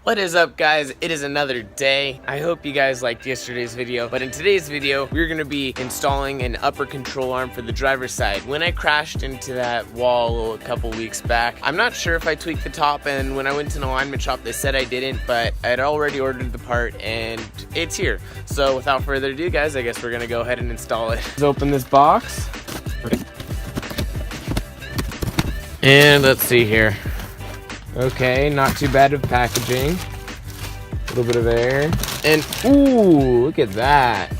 What is up, guys? It is another day. I hope you guys liked yesterday's video, but in today's video we're going to be installing an upper control arm for the driver's side. When I crashed into that wall a couple weeks back, I'm not sure if I tweaked the top, and when I went to an alignment shop they said I didn't, but I'd already ordered the part and it's here. So without further ado, guys, I guess we're going to go ahead and install it. Let's open this box. And let's see here. Okay, not too bad of packaging. A little bit of air. And ooh, look at that.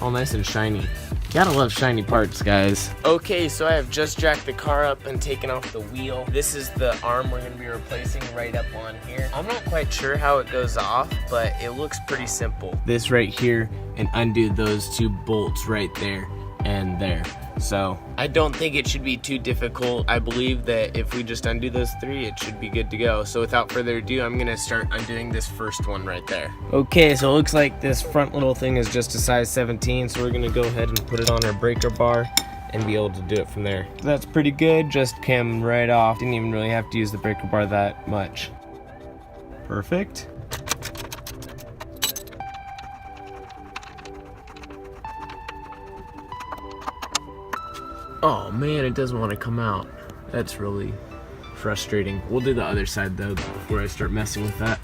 All nice and shiny. Gotta love shiny parts, guys. Okay, so I have just jacked the car up and taken off the wheel. This is the arm we're gonna be replacing right up on here. I'm not quite sure how it goes off, but it looks pretty simple. This right here, and undo those two bolts right there and there. So I don't think it should be too difficult. I believe that if we just undo those three, it should be good to go. So without further ado, I'm gonna start undoing this first one right there. Okay, so it looks like this front little thing is just a size 17, so we're gonna go ahead and put it on our breaker bar and be able to do it from there. That's pretty good, just came right off. Didn't even really have to use the breaker bar that much. Perfect. Oh man, it doesn't want to come out. That's really frustrating. We'll do the other side though before I start messing with that.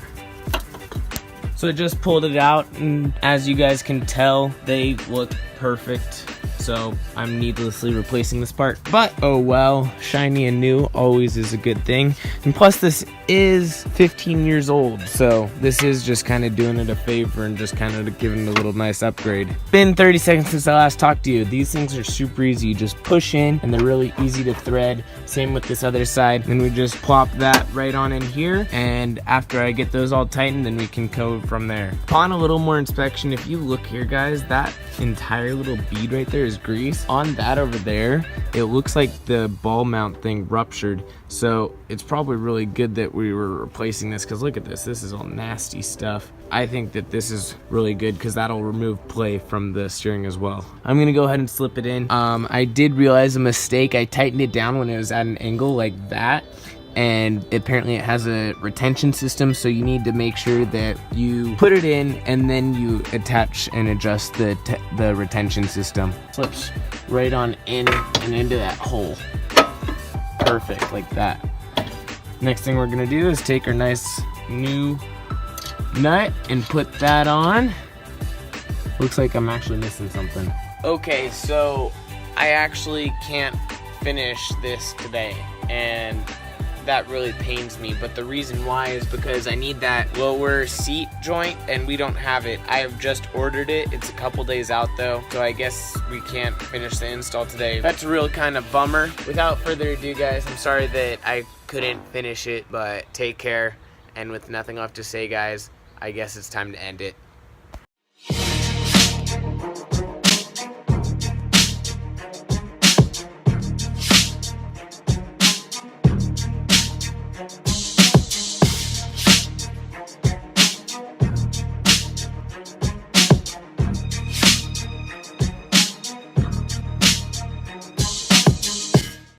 So I just pulled it out, and as you guys can tell, they look perfect. So I'm needlessly replacing this part, but oh well, shiny and new always is a good thing. And plus this is 15 years old, so this is just kind of doing it a favor and just kind of giving it a little nice upgrade. Been 30 seconds since I last talked to you. These things are super easy. You just push in and they're really easy to thread. Same with this other side. Then we just plop that right on in here, and after I get those all tightened, then we can go from there. Upon a little more inspection, if you look here, guys, that entire little bead right there is grease. On that over there, it looks like the ball mount thing ruptured, so it's probably really good that we were replacing this, because look at this is all nasty stuff. I think that this is really good because that'll remove play from the steering as well. I'm gonna go ahead and slip it in. I did realize a mistake. I tightened it down when it was at an angle like that, and apparently it has a retention system, so you need to make sure that you put it in and then you attach and adjust the retention system. Slips right on in and into that hole. Perfect, like that. Next thing we're gonna do is take our nice new nut and put that on. Looks like I'm actually missing something. Okay, so I actually can't finish this today, and that really pains me, but the reason why is because I need that lower seat joint and we don't have it. I have just ordered it. It's a couple days out though, so I guess we can't finish the install today. That's a real kind of bummer. Without further ado, guys, I'm sorry that I couldn't finish it, but take care. And with nothing left to say, guys, I guess it's time to end it.